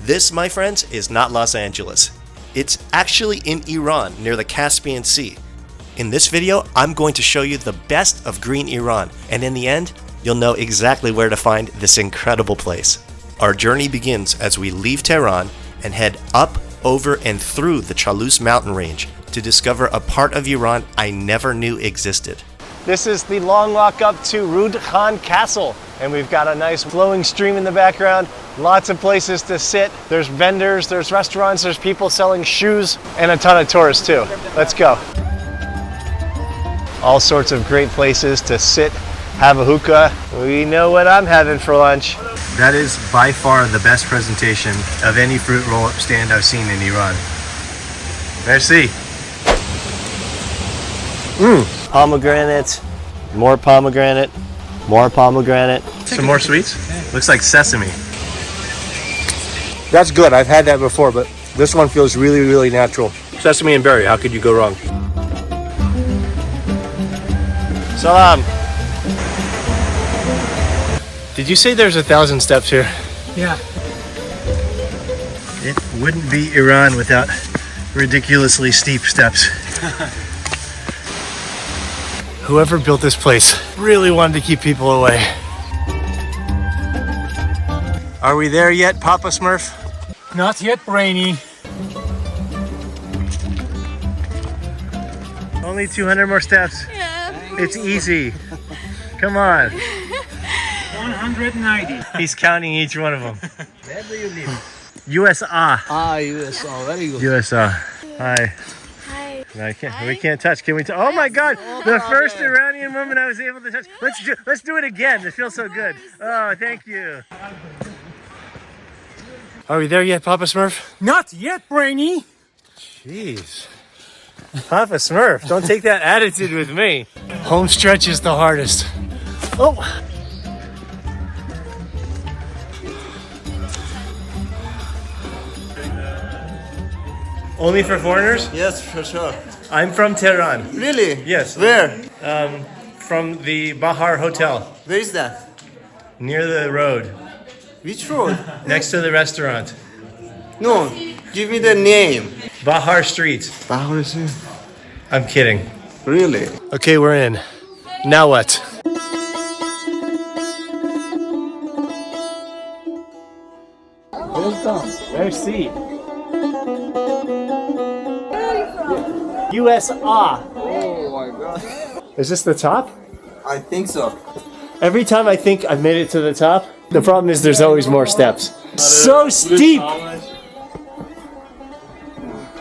This, my friends, is not Los Angeles. It's actually in Iran, near the Caspian Sea. In this video, I'm going to show you the best of green Iran, and in the end, you'll know exactly where to find this incredible place. Our journey begins as we leave Tehran and head up, over, and through the Chalus mountain range to discover a part of Iran I never knew existed. This is the long walk up to Roodkhan Castle, and we've got a nice flowing stream in the background, lots of places to sit. There's vendors, there's restaurants, there's people selling shoes, and a ton of tourists too. Let's go. All sorts of great places to sit, have a hookah. We know what I'm having for lunch. That is by far the best presentation of any fruit roll-up stand I've seen in Iran. Merci. Pomegranate, more pomegranate, more pomegranate. Some more sweets? Looks like sesame. That's good. I've had that before, but this one feels really, really natural. Sesame and berry, how could you go wrong? Salam. Did you say there's 1,000 steps here? Yeah. It wouldn't be Iran without ridiculously steep steps. Whoever built this place really wanted to keep people away. Are we there yet, Papa Smurf? Not yet, Brainy. Only 200 more steps. Yeah. It's easy. Come on. 190. He's counting each one of them. Where do you live? USA. USA. Very good. USA. Hi. Hi. We can't touch. Can we? Oh my God! The first Iranian woman I was able to touch. Let's do it again. It feels so good. Oh, thank you. Are we there yet, Papa Smurf? Not yet, Brainy. Jeez, Papa Smurf, don't take that attitude with me. Home stretch is the hardest. Oh. Only for foreigners? Yes, for sure. I'm from Tehran. Really? Yes. Where? From the Bahar Hotel, Where is that? near the road, Which road? next to the restaurant. No, give me the name. Bahar Street. I'm kidding. Really? Okay, we're in. Now what? Welcome. Merci. USA. Oh my God. Is this the top? I think so. Every time I think I've made it to the top, the problem is there's always more steps. So steep!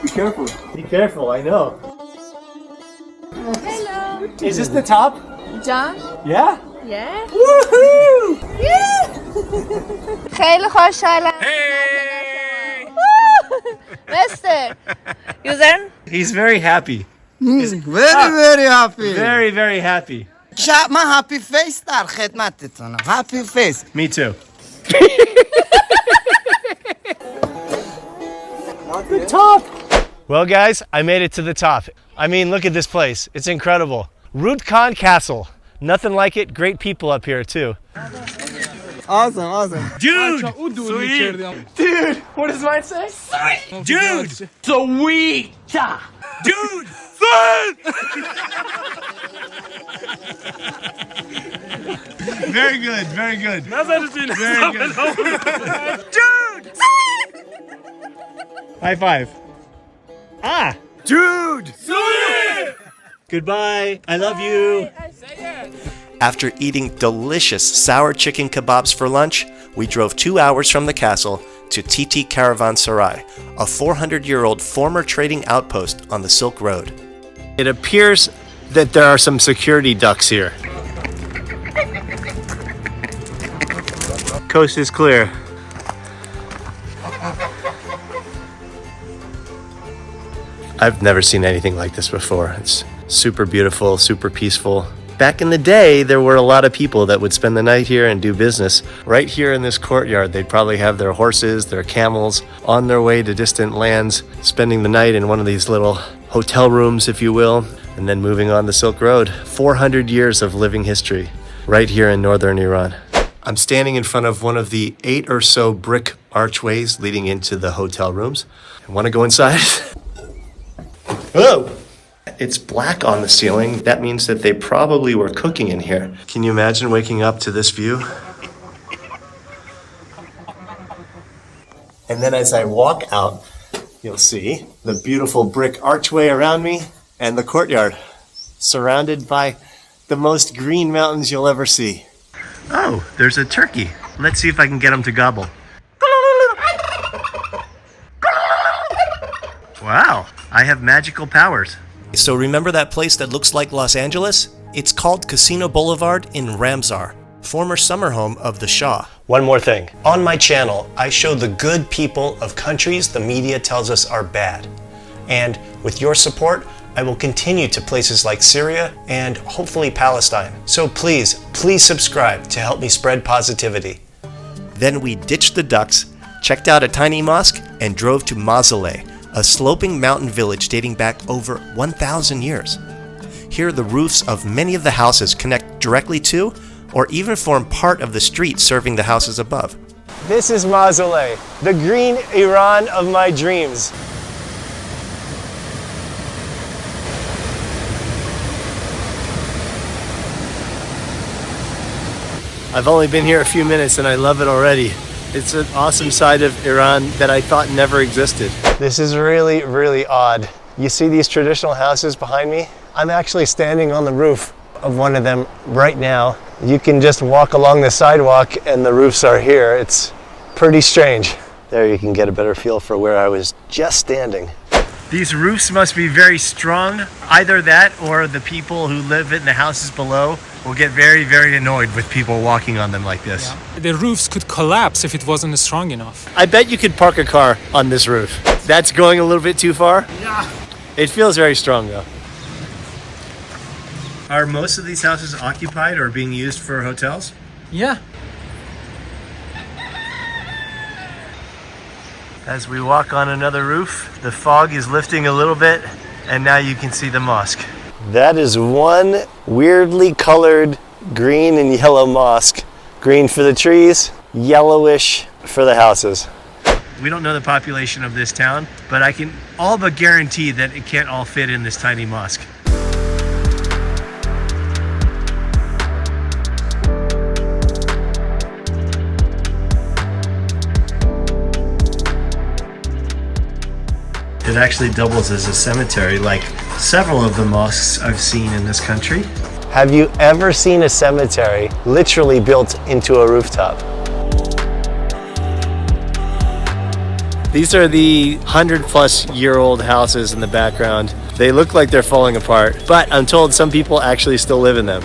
Be careful. Be careful, I know. Hello. Is this the top? John? Yeah? Yeah. Woohoo! خیلی خوشحالم. Hey! Mister. User? He's very happy. Very happy. Very, very happy. من happy face در خدمتتونم. Happy face. Me too. The top! Well, guys, I made it to the top. I mean, look at this place. It's incredible. Roodkhan Castle. Nothing like it. Great people up here, too. Awesome. Dude! Sweet! Dude! What does mine say? Sweet! Dude! Sweet! Dude! Sweet! Very good, very good. Very good. Dude! High five. Ah! Dude! Sweet! Goodbye. I love you. After eating delicious sour chicken kebabs for lunch, we drove 2 hours from the castle to Titi Caravanserai, a 400-year-old former trading outpost on the Silk Road. It appears that there are some security ducks here. Coast is clear. I've never seen anything like this before. It's super beautiful, super peaceful. Back in the day, there were a lot of people that would spend the night here and do business. Right here in this courtyard, they'd probably have their horses, their camels, on their way to distant lands, spending the night in one of these little hotel rooms, if you will, and then moving on the Silk Road. 400 years of living history right here in northern Iran. I'm standing in front of one of the 8 or so brick archways leading into the hotel rooms. Want to go inside? Oh! It's black on the ceiling. That means that they probably were cooking in here. Can you imagine waking up to this view? And then as I walk out, you'll see the beautiful brick archway around me and the courtyard, surrounded by the most green mountains you'll ever see. Oh, there's a turkey. Let's see if I can get him to gobble. Wow, I have magical powers. So remember that place that looks like Los Angeles? It's called Casino Boulevard in Ramsar, former summer home of the Shah. One more thing. On my channel, I show the good people of countries the media tells us are bad. And with your support, I will continue to places like Syria and hopefully Palestine. So please subscribe to help me spread positivity. Then we ditched the ducks, checked out a tiny mosque, and drove to Masuleh, a sloping mountain village dating back over 1,000 years. Here, the roofs of many of the houses connect directly to or even form part of the street serving the houses above. This is Masuleh, the green Iran of my dreams. I've only been here a few minutes and I love it already. It's an awesome side of Iran that I thought never existed. This is really, really odd. You see these traditional houses behind me? I'm actually standing on the roof of one of them right now. You can just walk along the sidewalk and the roofs are here. It's pretty strange. There you can get a better feel for where I was just standing. These roofs must be very strong. Either that or the people who live in the houses below will get very, very annoyed with people walking on them like this. Yeah. The roofs could collapse if it wasn't strong enough. I bet you could park a car on this roof. That's going a little bit too far? Yeah. It feels very strong though. Are most of these houses occupied or being used for hotels? Yeah. As we walk on another roof, the fog is lifting a little bit, and now you can see the mosque. That is one weirdly colored green and yellow mosque. Green for the trees, yellowish for the houses. We don't know the population of this town, but I can all but guarantee that it can't all fit in this tiny mosque. It actually doubles as a cemetery, like several of the mosques I've seen in this country. Have you ever seen a cemetery literally built into a rooftop? These are the 100-plus-year-old houses in the background. They look like they're falling apart, but I'm told some people actually still live in them.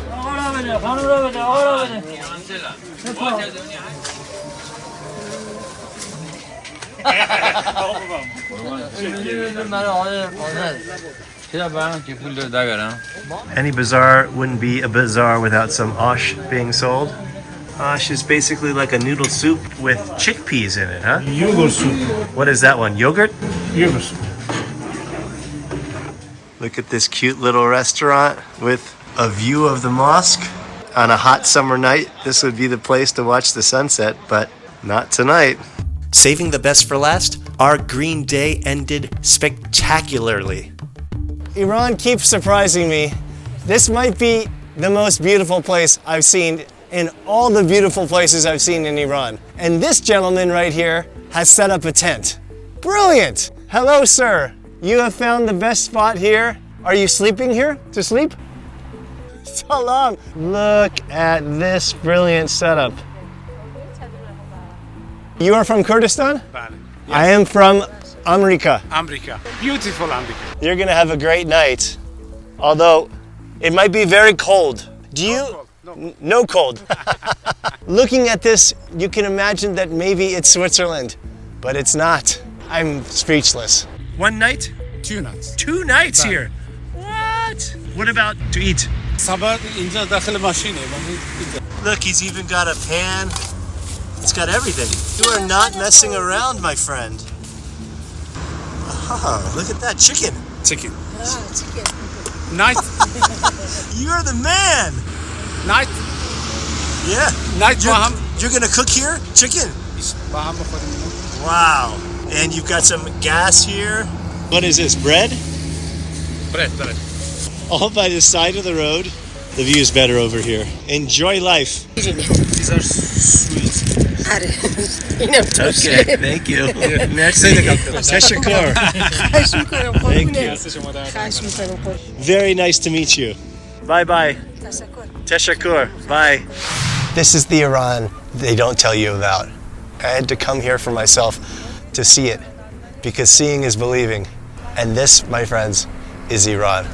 Any bazaar wouldn't be a bazaar without some ash being sold. Ash is basically like a noodle soup with chickpeas in it, huh? Yogurt soup. What is that one? Yogurt? Yogurt soup. Look at this cute little restaurant with a view of the mosque. On a hot summer night, this would be the place to watch the sunset, but not tonight. Saving the best for last, our green day ended spectacularly. Iran keeps surprising me. This might be the most beautiful place I've seen in all the beautiful places I've seen in Iran. And this gentleman right here has set up a tent. Brilliant! Hello, sir. You have found the best spot here. Are you sleeping here to sleep? Salam. Look at this brilliant setup. You are from Kurdistan? Yes. I am from America. America. Beautiful America. You're gonna have a great night, although it might be very cold. Do you? No cold. Looking at this, you can imagine that maybe it's Switzerland, but it's not. I'm speechless. One night? 2 nights. 2 nights here. What? What about to eat? Look, he's even got a pan. It's got everything. You are not messing around, my friend. Oh, look at that chicken. Chicken. Chicken. Night. You're the man. Night. Yeah. Night. You're gonna cook here? Chicken. Wow. And you've got some gas here. What is this, bread? Bread. All by the side of the road. The view is better over here. Enjoy life. These are sweet. Okay, thank you. Teşekkür. Thank you. Very nice to meet you. Bye-bye. Teşekkür. Bye. This is the Iran they don't tell you about. I had to come here for myself to see it, because seeing is believing. And this, my friends, is Iran.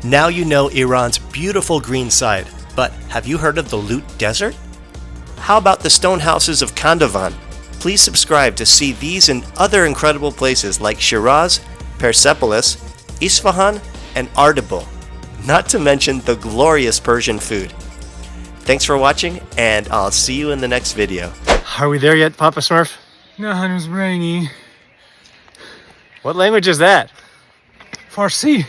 Now you know Iran's beautiful green side, but have you heard of the Lut Desert? How about the stone houses of Kandavan? Please subscribe to see these and other incredible places like Shiraz, Persepolis, Isfahan, and Ardabil. Not to mention the glorious Persian food. Thanks for watching, and I'll see you in the next video. Are we there yet, Papa Smurf? No, it was rainy. What language is that? Farsi.